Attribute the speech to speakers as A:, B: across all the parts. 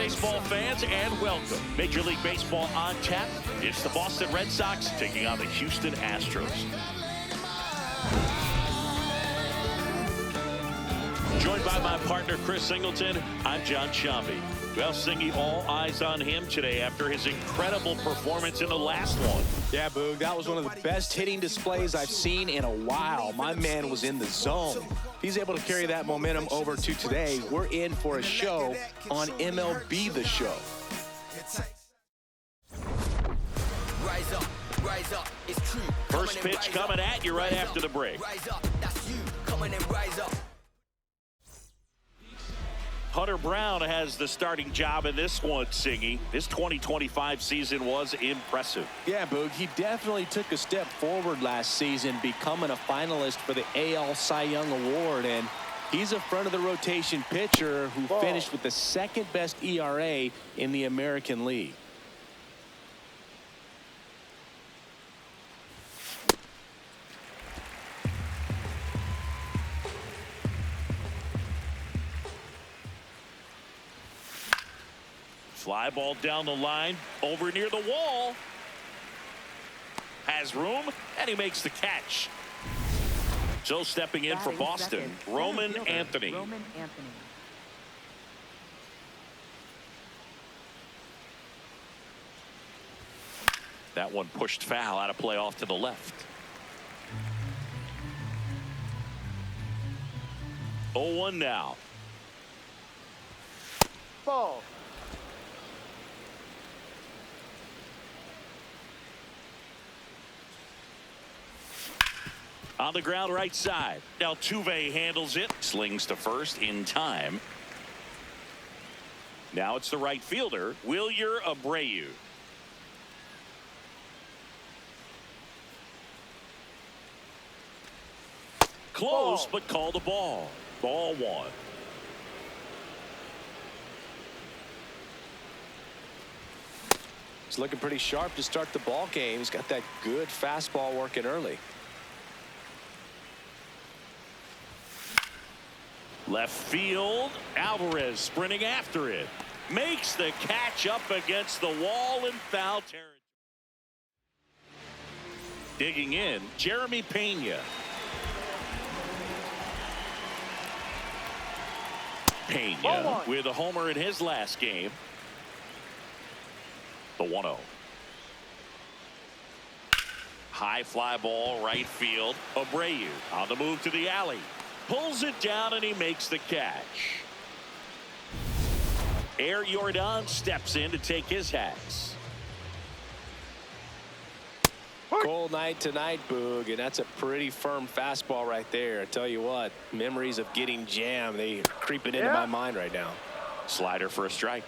A: baseball fans, and welcome. Major League Baseball on tap. It's the Boston Red Sox taking on the Houston Astros. Joined by my partner, Chris Singleton, I'm John Shambi. Well, Singy, all eyes on him today after his incredible performance in the last one.
B: Yeah, Boog, that was one of the best hitting displays I've seen in a while. My man was in the zone. He's able to carry that momentum over to today. We're in for a show on MLB The Show.
A: First pitch coming at you right after the break. Hunter Brown has the starting job in this one, Singy. His 2025 season was impressive.
B: Yeah, Boog, he definitely took a step forward last season, becoming a finalist for the AL Cy Young Award, and he's a front-of-the-rotation pitcher who finished with the second-best ERA in the American League.
A: Fly ball down the line, over near the wall. Has room, and he makes the catch. So stepping in for Boston, Roman Anthony. That one pushed foul, out of play off to the left. 0-1 now.
C: Ball.
A: On the ground right side. Altuve handles it. Slings to first in time. Now it's the right fielder, Wilyer Abreu. Close, but called the ball. Ball one.
B: He's looking pretty sharp to start the ball game. He's got that good fastball working early.
A: Left field, Alvarez sprinting after it. Makes the catch up against the wall in foul territory. Digging in, Jeremy Pena. Pena with a homer in his last game. The 1-0. High fly ball, right field. Abreu on the move to the alley. Pulls it down and he makes the catch. Air Jordan steps in to take his hats.
B: Cold night tonight, Boog, and that's a pretty firm fastball right there. I tell you what, memories of getting jammed, they are creeping into my mind right now.
A: Slider for a strike.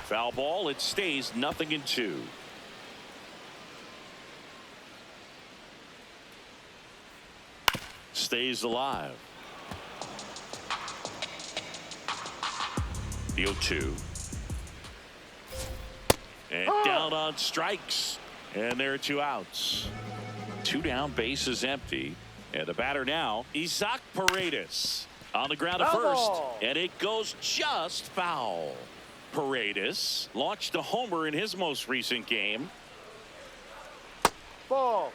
A: Foul ball, it stays 0-2. Stays alive. The 0-2. And down on strikes. And there are 2 outs. 2 down, base is empty. And the batter now, Isaac Paredes. On the ground at first. And it goes just foul. Paredes launched a homer in his most recent game.
C: Ball.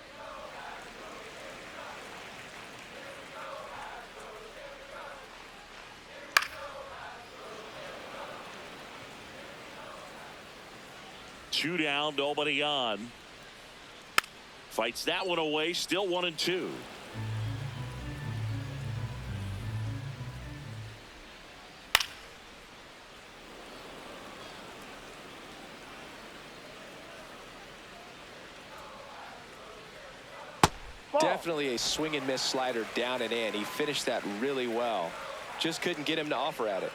A: Two down, nobody on. Fights that one away, still 1-2.
B: Definitely a swing and miss slider down and in. He finished that really well. Just couldn't get him to offer at it.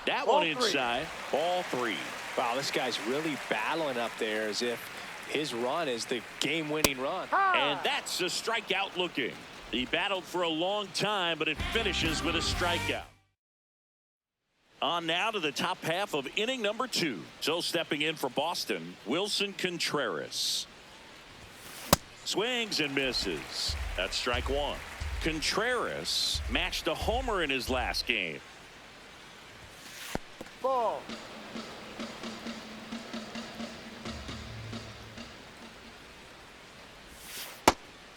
A: That one inside. Ball 3.
B: Wow, this guy's really battling up there as if his run is the game-winning run.
A: And that's a strikeout looking. He battled for a long time, but it finishes with a strikeout. On now to the top half of inning number 2. So stepping in for Boston, Wilson Contreras. Swings and misses. That's strike 1. Contreras matched a homer in his last game.
C: Ball.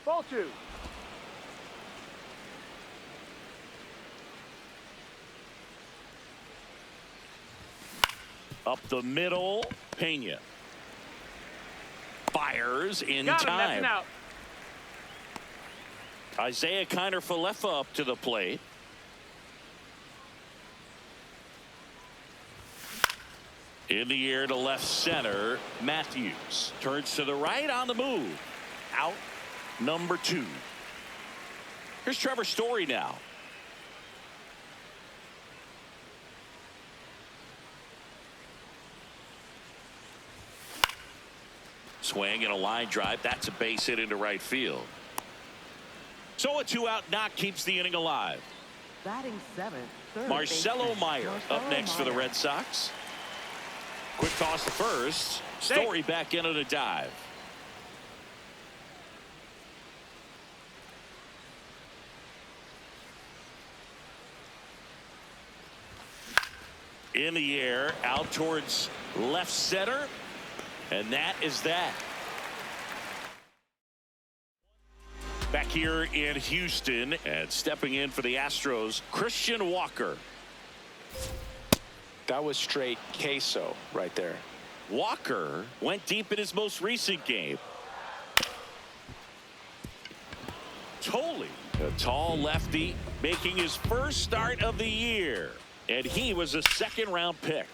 C: Ball 2.
A: Up the middle, Pena fires in
C: Got him, that's
A: time.
C: an out.
A: Isaiah Kiner-Falefa up to the plate. In the air to left center, Matthews turns to the right on the move. Out number 2. Here's Trevor Story now. Swing and a line drive. That's a base hit into right field. So a 2-out knock keeps the inning alive.
D: Batting 7th, third
A: Marcelo
D: baseman,
A: Meyer up
D: Marcelo
A: next for the
D: Meyer.
A: Red Sox. Quick toss to first. Story back in on a dive. In the air, out towards left center. And that is that. Back here in Houston, and stepping in for the Astros, Christian Walker.
B: That was straight queso right there.
A: Walker went deep in his most recent game. Tolley, a tall lefty, making his first start of the year. And he was a second-round pick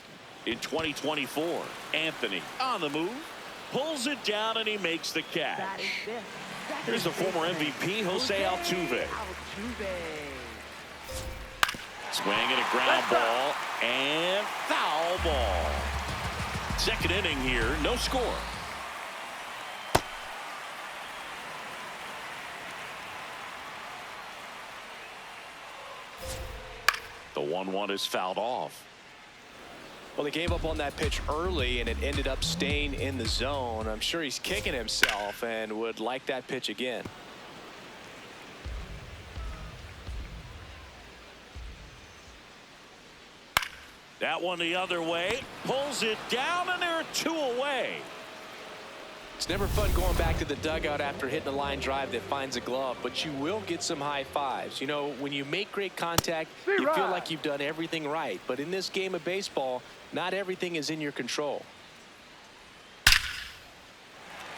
A: in 2024. Anthony on the move, pulls it down, and he makes the catch.
D: Batting 5th, second
A: Here's the former
D: baseman,
A: MVP, Jose Altuve.
D: Altuve.
A: Swing and a ground ball, and foul ball. Second inning here, no score. The 1-1 is fouled off.
B: Well, they gave up on that pitch early, and it ended up staying in the zone. I'm sure he's kicking himself and would like that pitch again.
A: That one the other way, pulls it down, and there are 2 away.
B: It's never fun going back to the dugout after hitting a line drive that finds a glove, but you will get some high fives. You know, when you make great contact, you feel like you've done everything right. But in this game of baseball, not everything is in your control.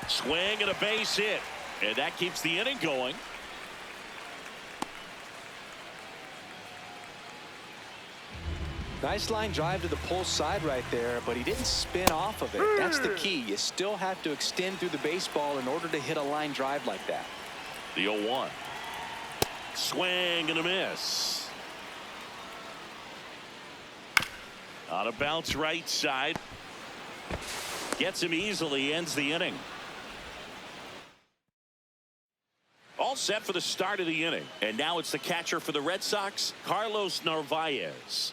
A: Swing and a base hit, and that keeps the inning going.
B: Nice line drive to the pull side right there, but he didn't spin off of it. That's the key. You still have to extend through the baseball in order to hit a line drive like that.
A: The 0-1. Swing and a miss. On a bounce right side. Gets him easily, ends the inning. All set for the start of the inning. And now it's the catcher for the Red Sox, Carlos Narvaez.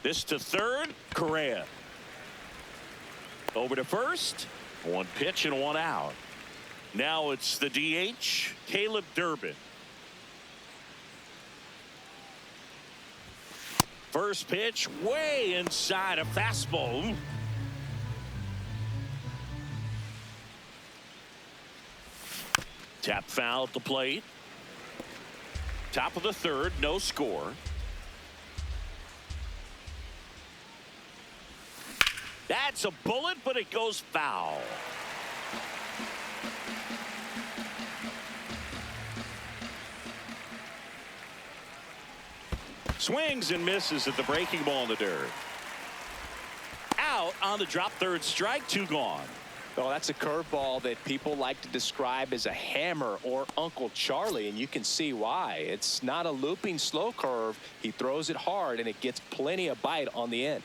A: This to third, Correa. Over to first. 1 pitch and 1 out. Now it's the DH, Caleb Durbin. First pitch way inside, a fastball. Tap foul at the plate. Top of the third, no score. That's a bullet, but it goes foul. Swings and misses at the breaking ball in the dirt. Out on the drop, third strike, 2 gone.
B: Well, that's a curveball that people like to describe as a hammer or Uncle Charlie, and you can see why. It's not a looping slow curve. He throws it hard, and it gets plenty of bite on the end.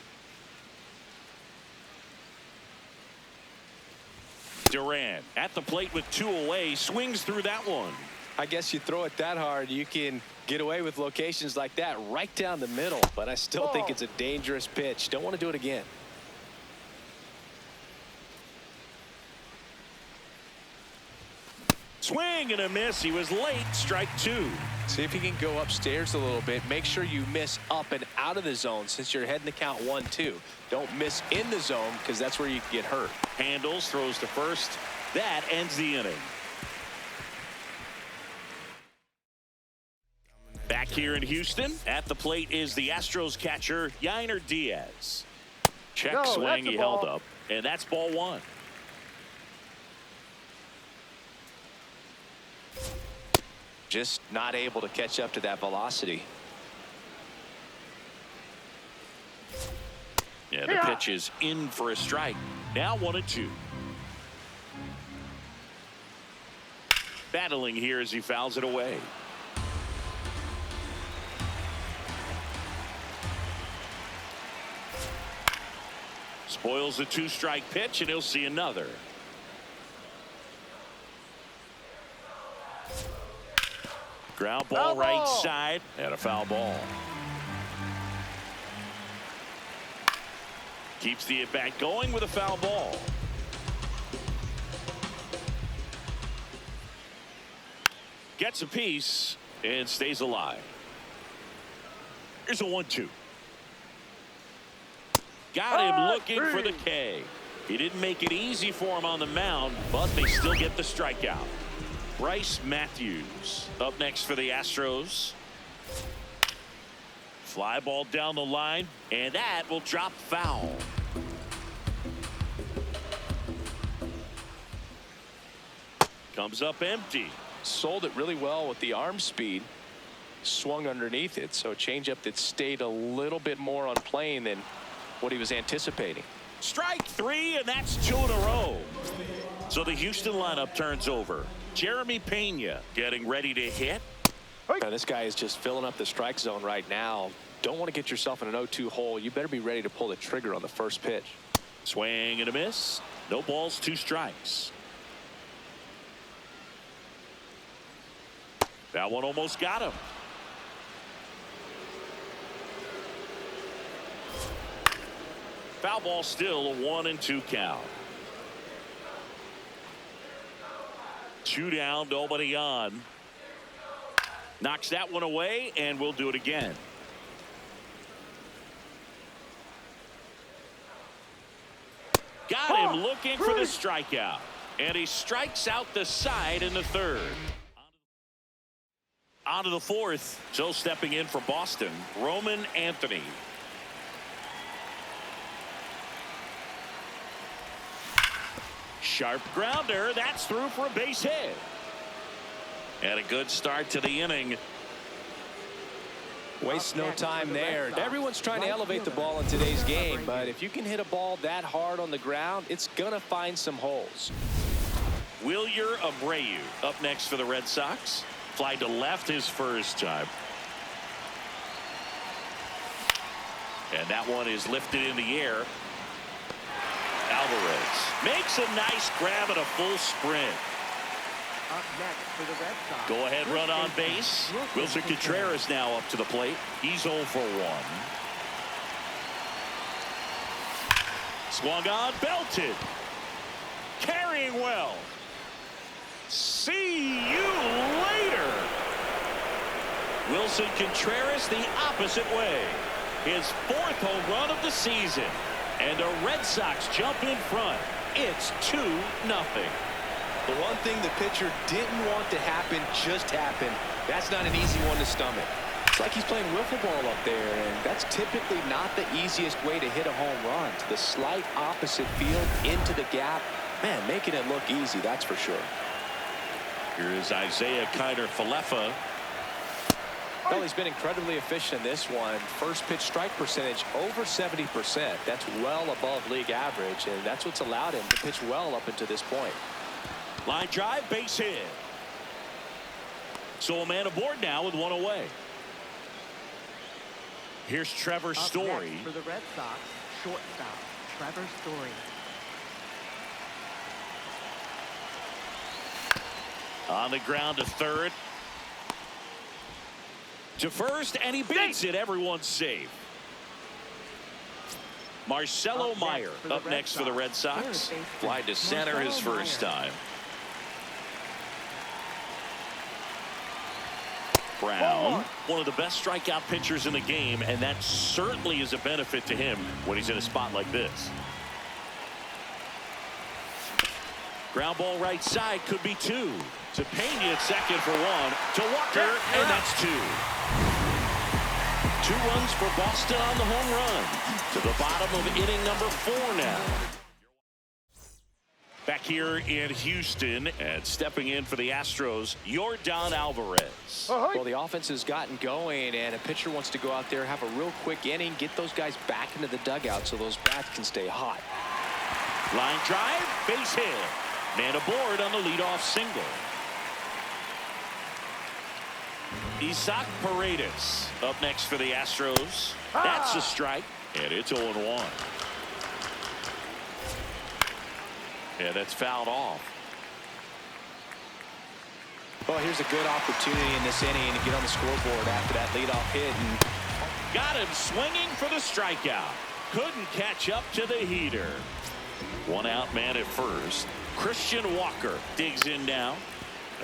A: Duran at the plate with 2 away, swings through that one.
B: I guess you throw it that hard, you can get away with locations like that right down the middle, but I still think it's a dangerous pitch. Don't want to do it again.
A: Swing and a miss. He was late. Strike two.
B: See if you can go upstairs a little bit. Make sure you miss up and out of the zone since you're heading to count 1-2. Don't miss in the zone because that's where you can get hurt.
A: Handles, throws to first. That ends the inning. Back here in Houston, at the plate is the Astros catcher, Yainer Diaz. Check
C: No,
A: swing,
C: that's a
A: he held
C: ball.
A: up, and that's ball one.
B: Just not able to catch up to that velocity.
A: Yeah, the pitch is in for a strike. Now 1-2. Battling here as he fouls it away. Spoils the two-strike pitch, and he'll see another. Ground ball right side, and a foul ball. Keeps the at-bat going with a foul ball. Gets a piece and stays alive. Here's a 1-2. Got him looking for the K. He didn't make it easy for him on the mound, but they still get the strikeout. Bryce Matthews up next for the Astros. Fly ball down the line, and that will drop foul. Comes up empty.
B: Sold it really well with the arm speed. Swung underneath it, so a changeup that stayed a little bit more on plane than what he was anticipating.
A: Strike three, and that's two in a row. So the Houston lineup turns over. Jeremy Pena getting ready to hit.
B: Now, this guy is just filling up the strike zone right now. Don't want to get yourself in an 0-2 hole. You better be ready to pull the trigger on the first pitch.
A: Swing and a miss. No balls, two strikes. That one almost got him. Foul ball, still a 1-2 count. Two down, nobody on. Knocks that one away, and we'll do it again. Got him looking for the strikeout. And he strikes out the side in the third. On to the fourth. So stepping in for Boston, Roman Anthony. Sharp grounder. That's through for a base hit. And a good start to the inning.
B: Waste no time there. Everyone's trying to elevate the ball in today's game, but if you can hit a ball that hard on the ground, it's gonna find some holes.
A: Wilyer Abreu up next for the Red Sox. Fly to left his first time. And that one is lifted in the air. Alvarez makes a nice grab and a full sprint.
D: Up next for the Red Sox.
A: Go ahead run on base. Wilson Contreras now up to the plate. He's 0 for 1. Swung on, belted. Carrying well. See you later. Wilson Contreras the opposite way. His 4th home run of the season. And the Red Sox jump in front. It's 2-0.
B: The one thing the pitcher didn't want to happen just happened. That's not an easy one to stomach. It's like he's playing wiffle ball up there, and that's typically not the easiest way to hit a home run. To the slight opposite field, into the gap. Man, making it look easy, that's for sure.
A: Here is Isaiah Kiner-Falefa.
B: Well, he's been incredibly efficient in this one. First pitch strike percentage over 70%. That's well above league average, and that's what's allowed him to pitch well up until this point.
A: Line drive, base hit. So a man aboard now with one away. Here's Trevor
D: Up
A: Story.
D: next for the Red Sox, shortstop Trevor Story.
A: On the ground to third. To first, and he beats it. Everyone's safe. Marcelo
D: Up next
A: Meyer
D: for the
A: up
D: Red
A: next for the Red
D: Sox.
A: Sox.
D: Third baseman,
A: Fly to center his
D: Marcelo
A: first
D: Meyer.
A: time. Brown, one of the best strikeout pitchers in the game, and that certainly is a benefit to him when he's in a spot like this. Ground ball right side, could be two. To Pena at second for one. To Walker, and that's two. 2 runs for Boston on the home run. To the bottom of inning number 4 now. Back here in Houston, and stepping in for the Astros, Yordan Alvarez.
B: Well, the offense has gotten going, and a pitcher wants to go out there, have a real quick inning, get those guys back into the dugout so those bats can stay hot.
A: Line drive, base hit. Man aboard on the leadoff single. Isaac Paredes up next for the Astros. That's a strike, and it's 0-1. Yeah, that's fouled off.
B: Well, here's a good opportunity in this inning to get on the scoreboard after that leadoff hit. And
A: got him swinging for the strikeout. Couldn't catch up to the heater. 1 out man at first. Christian Walker digs in now.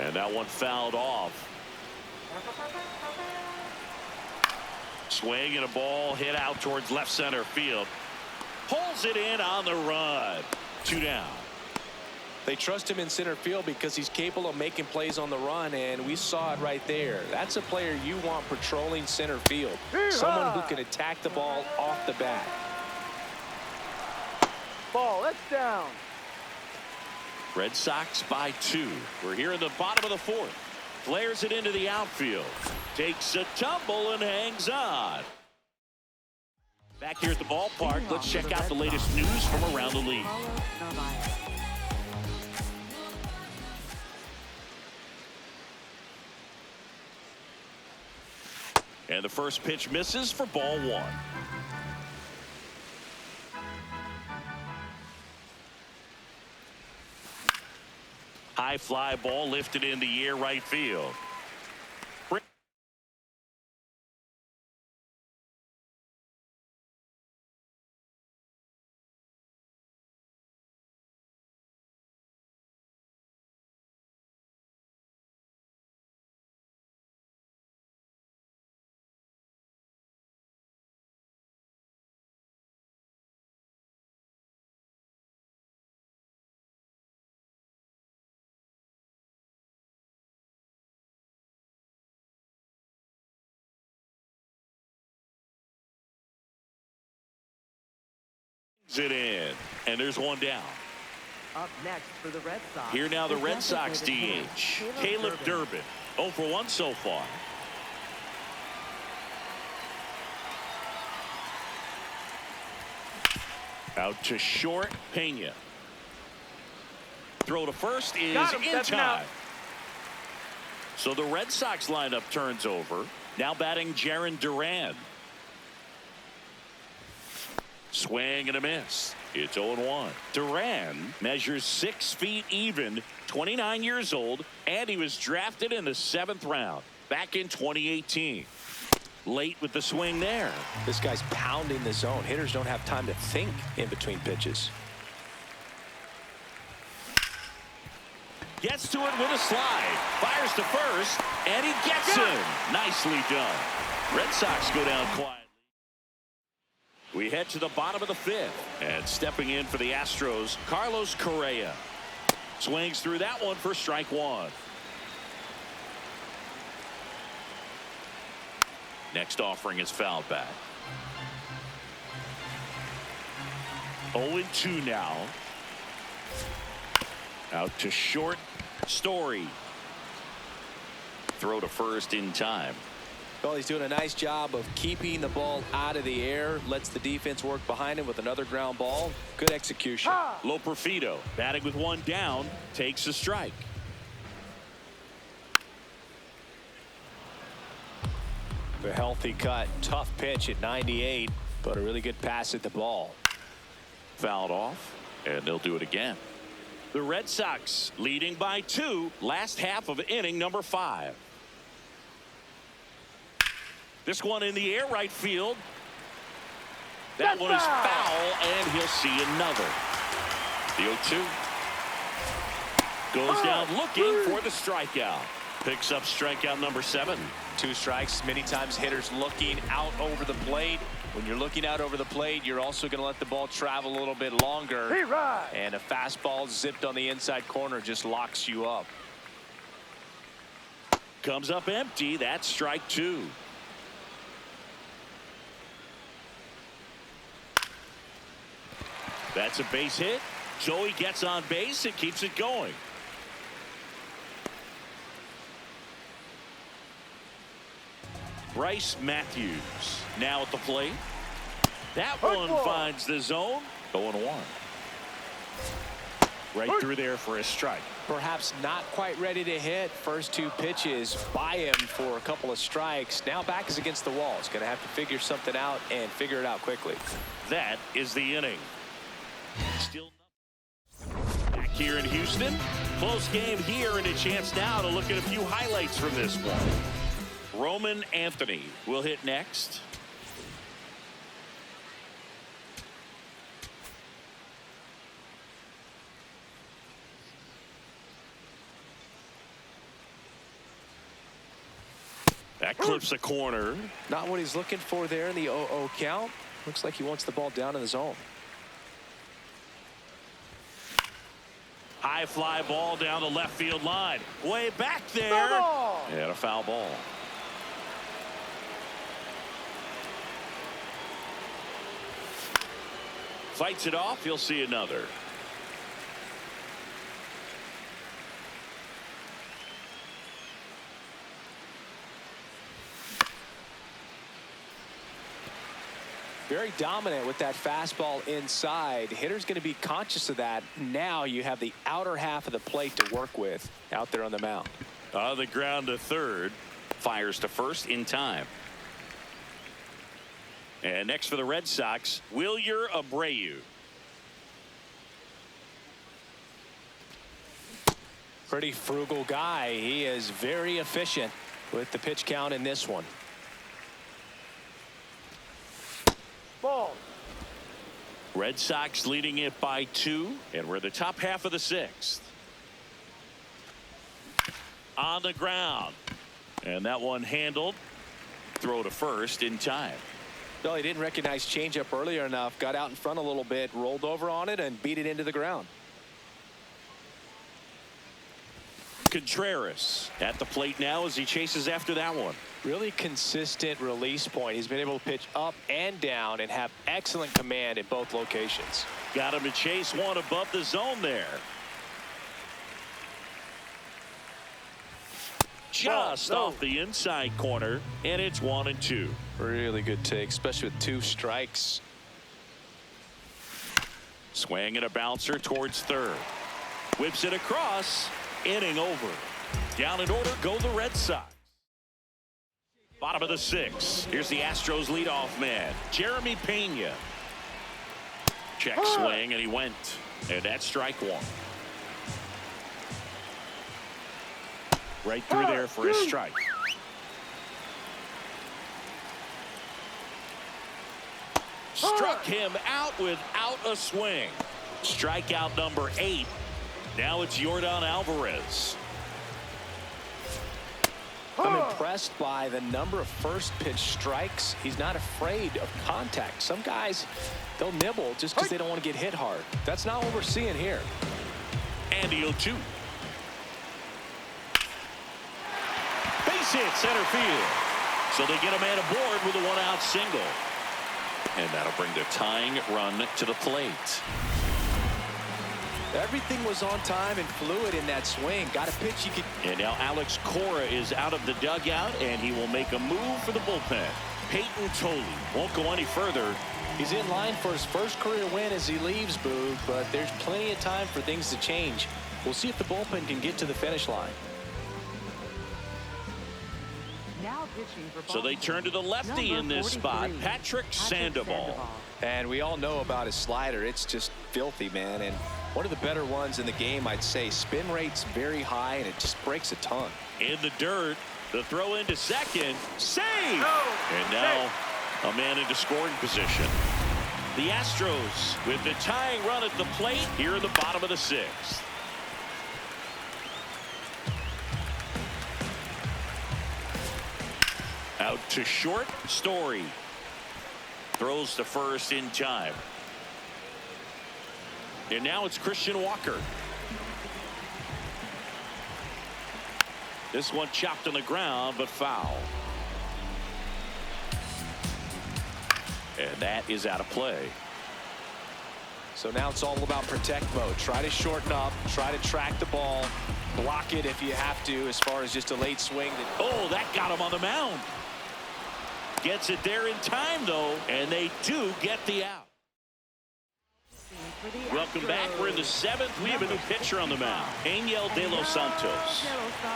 A: And that one fouled off. Swing and a ball hit out towards left center field. Pulls it in on the run. 2 down.
B: they trust him in center field because he's capable of making plays on the run, and we saw it right there. That's a player you want patrolling center field. Someone who can attack the ball off the bat.
C: Ball, that's down.
A: Red Sox by 2. We're here in the bottom of the 4th. Flares it into the outfield. Takes a tumble and hangs on. Back here at the ballpark, let's check out the latest news from around the league. And the first pitch misses for ball 1. High fly ball lifted in the air right field. It in, and there's one down.
D: Up next for the Red Sox.
A: Here now the Red Sox DH, Caleb Durbin. 0 for 1 so far. Out to short, Pena. Throw to first is in time. So the Red Sox lineup turns over. Now batting Jarren Duran. Swing and a miss. It's 0-1. Duran measures 6 feet even, 29 years old, and he was drafted in the 7th round back in 2018. Late with the swing there.
B: This guy's pounding the zone. Hitters don't have time to think in between pitches.
A: Gets to it with a slide. Fires to first, and he gets him. Nicely done. Red Sox go down quiet. We head to the bottom of the 5th, and stepping in for the Astros, Carlos Correa. Swings through that one for strike 1. Next offering is fouled back. 0-2 now. Out to short, Story. Throw to first in time.
B: Well, he's doing a nice job of keeping the ball out of the air. Lets the defense work behind him with another ground ball. Good execution.
A: Loperfido batting with 1 down. Takes a strike.
B: A healthy cut. Tough pitch at 98. But a really good pass at the ball.
A: Fouled off. And they'll do it again. The Red Sox leading by 2. Last half of inning number 5. This one in the air right field. That one is foul, and he'll see another. The 0-2. Goes down looking for the strikeout. Picks up strikeout number 7.
B: 2 strikes. Many times hitters looking out over the plate. When you're looking out over the plate, you're also going to let the ball travel a little bit longer. And a fastball zipped on the inside corner just locks you up.
A: Comes up empty. That's strike 2. That's a base hit. Joey gets on base and keeps it going. Bryce Matthews now at the plate. That one finds the zone. 0-1. Right through there for a strike.
B: Perhaps not quite ready to hit. First 2 pitches by him for a couple of strikes. Now back is against the wall. He's going to have to figure something out and figure it out quickly.
A: That is the inning. Still back here in Houston. Close game here and a chance now to look at a few highlights from this one. Roman Anthony will hit next. That clips a corner.
B: Not what he's looking for there in the 0-0 count. Looks like he wants the ball down in the zone.
A: High fly ball down the left field line. Way back there. And a foul ball. Fights it off. You'll see another.
B: Very dominant with that fastball inside. Hitter's going to be conscious of that. Now you have the outer half of the plate to work with out there on the mound.
A: On the ground to third. Fires to first in time. And next for the Red Sox, Wilyer Abreu.
B: Pretty frugal guy. He is very efficient with the pitch count in this one.
C: Ball.
A: Red Sox leading it by 2, and we're the top half of the 6th. On the ground, and that one handled. Throw to first in time.
B: No, he didn't recognize changeup earlier enough. Got out in front a little bit, rolled over on it, and beat it into the ground.
A: Contreras at the plate now as he chases after that one.
B: Really consistent release point. He's been able to pitch up and down and have excellent command at both locations.
A: Got him to chase one above the zone there. Just off the inside corner, and it's 1-2.
B: Really good take, especially with 2 strikes.
A: Swing and a bouncer towards third. Whips it across. Inning over. Down in order go the Red Sox. Bottom of the 6th. Here's the Astros leadoff man, Jeremy Pena. Check swing, and he went. And that's strike 1. Right through there for a strike. Struck him out without a swing. Strikeout number 8. Now it's Yordan Alvarez.
B: I'm impressed by the number of first pitch strikes. He's not afraid of contact. Some guys, they'll nibble just because they don't want to get hit hard. That's not what we're seeing here.
A: And he'll 2. Base hit center field. So they get a man aboard with a 1-out single. And that'll bring the tying run to the plate.
B: Everything was on time and fluid in that swing. Got a pitch you could.
A: And now Alex Cora is out of the dugout, and he will make a move for the bullpen. Peyton Tolley won't go any further.
B: He's in line for his first career win as he leaves, Boog, but there's plenty of time for things to change. We'll see if the bullpen can get to the finish line.
D: Now pitching for
A: So they turn to the lefty in this spot, Patrick Sandoval.
B: And we all know about his slider. It's just filthy, man. And one of the better ones in the game, I'd say. Spin rate's very high, and it just breaks a ton.
A: In the dirt, the throw into second. Save! And now a man into scoring position. The Astros with the tying run at the plate here in the bottom of the 6th. Out to short. Story throws to first in time. And now it's Christian Walker. This one chopped on the ground, but foul. And that is out of play.
B: So now it's all about protect mode. Try to shorten up, try to track the ball, block it if you have to, as far as just a late swing.
A: Oh, that got him on the mound. Gets it there in time, though, and they do get the out. Welcome back. We're in the 7th. We have a new pitcher on the mound, Angel De Los Santos.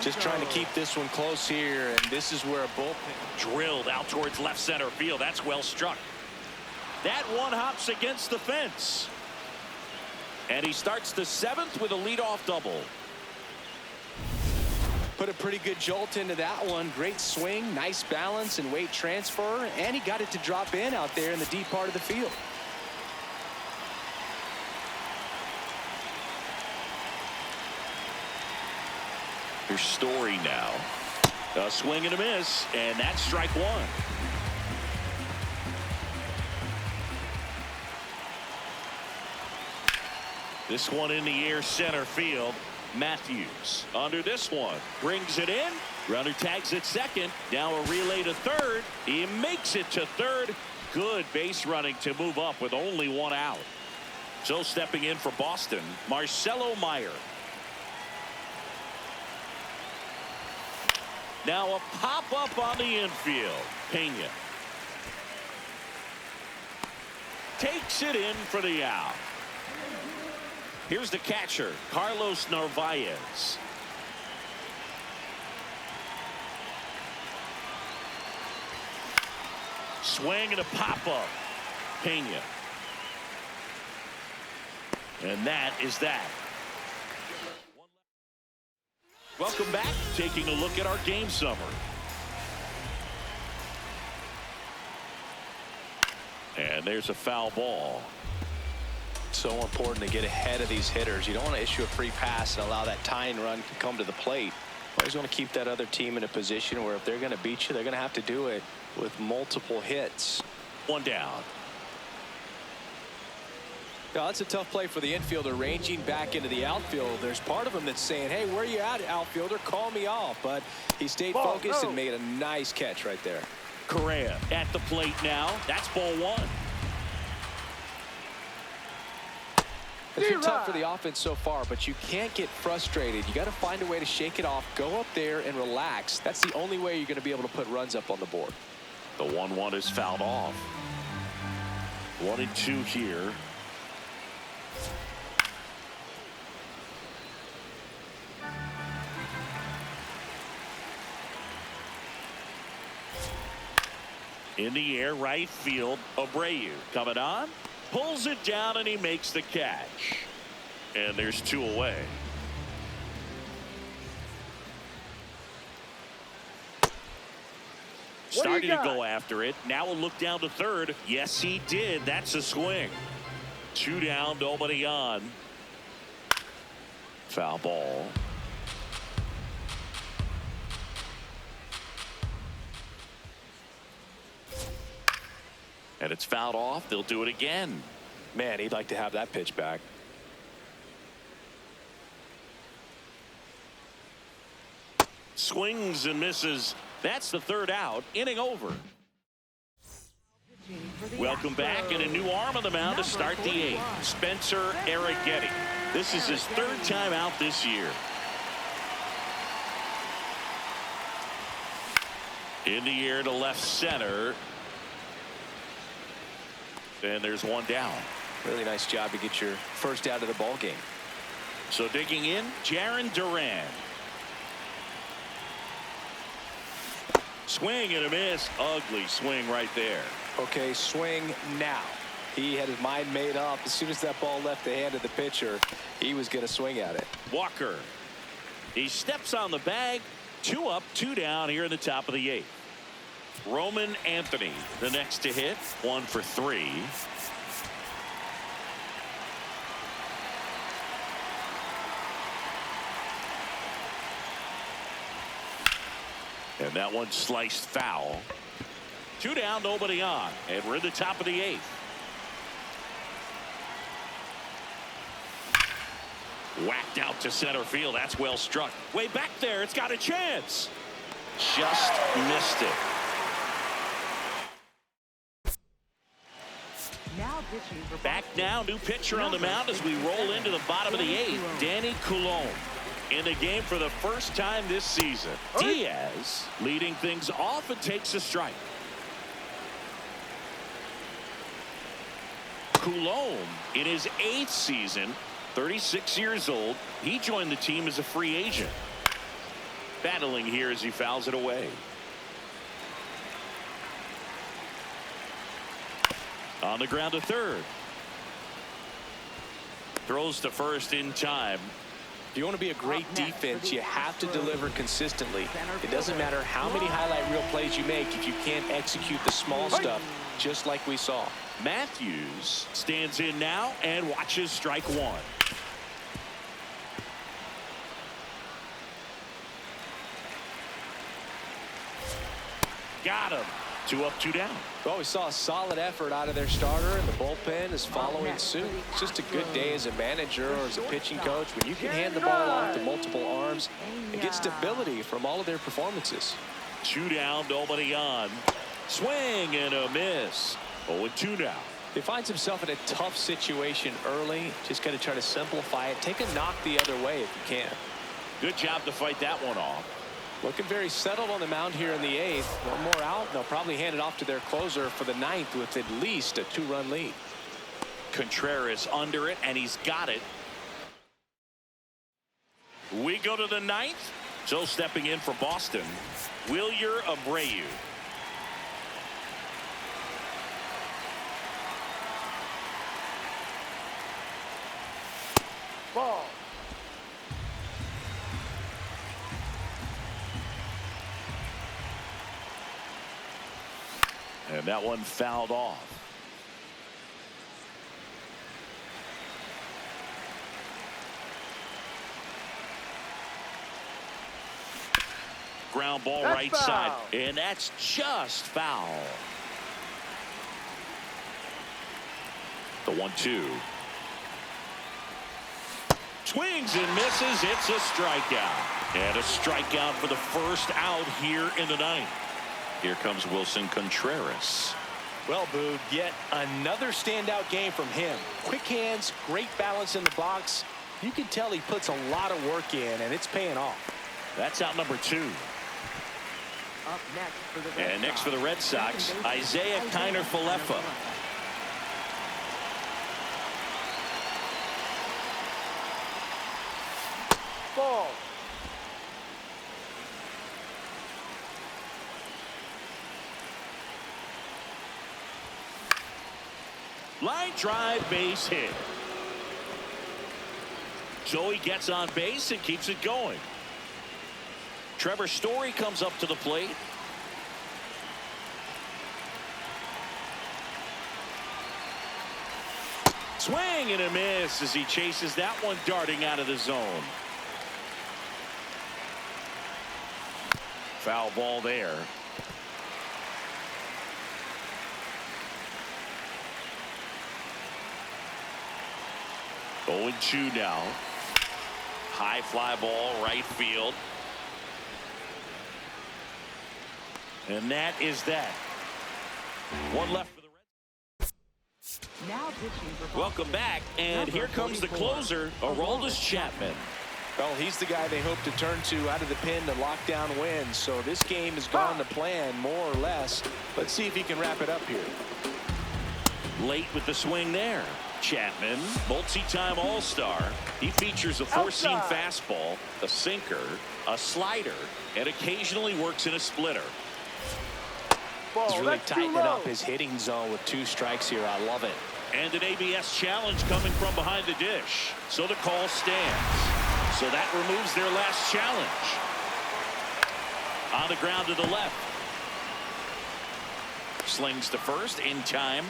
B: Just trying to keep this one close here, and this is where a bullpen
A: Drilled out towards left center field. That's well struck. That one hops against the fence. And he starts the 7th with a leadoff double.
B: put a pretty good jolt into that one. Great swing, nice balance and weight transfer, and he got it to drop in out there in the deep part of the field.
A: Here's Story now. A swing and a miss, and that's strike one. This one in the air, center field. Matthews under this one, brings it in. Runner tags at second. Now a relay to third. He makes it to third. Good base running to move up with only one out. So stepping in for Boston, Marcelo Meyer. Now a pop-up on the infield. Pena takes it in for the out. Here's the catcher, Carlos Narvaez. Swing and a pop-up. Pena. And that is that. Welcome back. Taking a look at our game summary. And there's a foul ball.
B: So important to get ahead of these hitters. You don't want to issue a free pass and allow that tying run to come to the plate. Always want to keep that other team in a position where if they're going to beat you, they're going to have to do it with multiple hits.
A: One down.
B: Now, that's a tough play for the infielder, ranging back into the outfield. There's part of him that's saying, hey, where are you at, outfielder? Call me off. But he stayed focused and made a nice catch right there.
A: Correa at the plate now. That's ball one.
B: It's been tough for the offense so far, but you can't get frustrated. You got to find a way to shake it off, go up there and relax. That's the only way you're going to be able to put runs up on the board.
A: The 1-1 is fouled off. 1-2 here. In the air, right field, Abreu coming on. Pulls it down and he makes the catch. And there's two away. Starting to go after it. Now we'll look down to third. Yes, he did. That's a swing. Two down, nobody on. Foul ball. And it's fouled off. They'll do it again.
B: Man, he'd like to have that pitch back.
A: Swings and misses. That's the third out. Inning over. Welcome back, and a new arm on the mound to start the 8th. Spencer Arrighetti. This is his third time out this year. In the air to left center. And there's one down.
B: Really nice job to get your first out of the ball game.
A: So digging in, Jarren Duran. Swing and a miss. Ugly swing right there.
B: Okay, swing now. He had his mind made up. As soon as that ball left the hand of the pitcher, he was going to swing at it.
A: Walker. He steps on the bag. 2 up, 2 down here in the top of the 8th. Roman Anthony, the next to hit. 1 for 3. And that one sliced foul. 2 down, nobody on. And we're in the top of the 8th. Whacked out to center field. That's well struck. Way back there. It's got a chance. Just missed it.
D: Now pitching for
A: Back now, new pitcher on the mound as we roll into the bottom of the 8th. Danny Coulombe in the game for the first time this season. Diaz leading things off and takes a strike. Coulombe in his 8th season, 36 years old. He joined the team as a free agent. Battling here as he fouls it away. On the ground to third. Throws to first in time.
B: If you want to be a great defense, you have to deliver consistently. It doesn't matter how many highlight reel plays you make if you can't execute the small stuff, just like we saw.
A: Matthews stands in now and watches strike one. Got him. 2 up, 2 down.
B: Well, we saw a solid effort out of their starter, and the bullpen is following suit. It's just a good day as a manager or as a pitching coach when you can hand the ball off to multiple arms and get stability from all of their performances.
A: 2 down, nobody on. Swing and a miss. 0-2 now.
B: He finds himself in a tough situation early. Just got to try to simplify it. Take a knock the other way if you can.
A: Good job to fight that one off.
B: Looking very settled on the mound here in the 8th. One more out. They'll probably hand it off to their closer for the 9th with at least a 2-run lead.
A: Contreras under it, and he's got it. We go to the 9th. So stepping in for Boston, Wilyer Abreu.
C: Ball.
A: And that one fouled off. Ground ball
C: That's
A: right
C: foul.
A: side. And that's just foul. The 1-2. Swings and misses. It's a strikeout. And a strikeout for the first out here in the 9th. Here comes Wilson Contreras.
B: Well, Boog, yet another standout game from him. Quick hands, great balance in the box. You can tell he puts a lot of work in, and it's paying off.
A: That's out number 2.
D: Up next for the Red
A: And next
D: Sox.
A: for the Red Sox, Isaiah Kiner-Falefa.
C: Ball.
A: Line drive, base hit. Joey gets on base and keeps it going. Trevor Story comes up to the plate. Swing and a miss as he chases that one darting out of the zone. Foul ball there. Oh, 0-2 now. High fly ball right field. And that is that. One left for the Reds.
D: Now pitching for
A: Welcome back, and here comes the closer, Aroldis Chapman.
B: Well, he's the guy they hope to turn to out of the pen to lock down wins. So this game has gone to plan, more or less. Let's see if he can wrap it up here.
A: Late with the swing there. Chapman, multi-time All-Star. He features a four-seam fastball, a sinker, a slider, and occasionally works in a splitter.
C: Ball.
B: He's really
C: That's too
B: tightening
C: low.
B: up his hitting zone with 2 strikes here. I love it.
A: And an ABS challenge coming from behind the dish. So the call stands. So that removes their last challenge. On the ground to the left. Slings to first in time.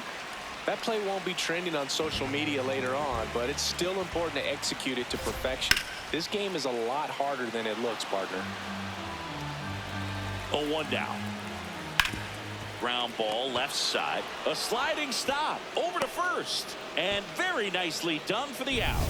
B: That play won't be trending on social media later on, but it's still important to execute it to perfection. This game is a lot harder than it looks, partner.
A: A 1 down. Ground ball left side. A sliding stop over to first. And very nicely done for the out.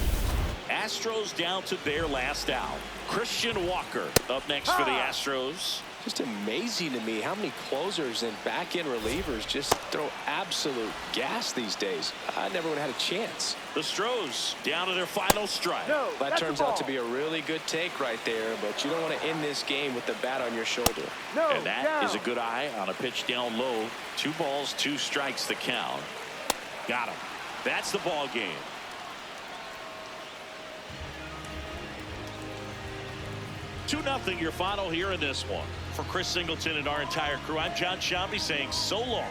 A: Astros down to their last out. Christian Walker up next for the Astros.
B: Just amazing to me how many closers and back-end relievers just throw absolute gas these days. I never would have had a chance.
A: The Stros down to their final strike.
C: No,
B: That
C: that's
B: turns
C: a
B: out to
C: ball.
B: be a really good take right there, but you don't want to end this game with the bat on your shoulder.
C: No,
A: And that
C: down.
A: is a good eye on a pitch down low. 2 balls, 2 strikes the count. Got him. That's the ball game. Two 2-0 your final here in this one. For Chris Singleton and our entire crew, I'm John Shambi saying so long.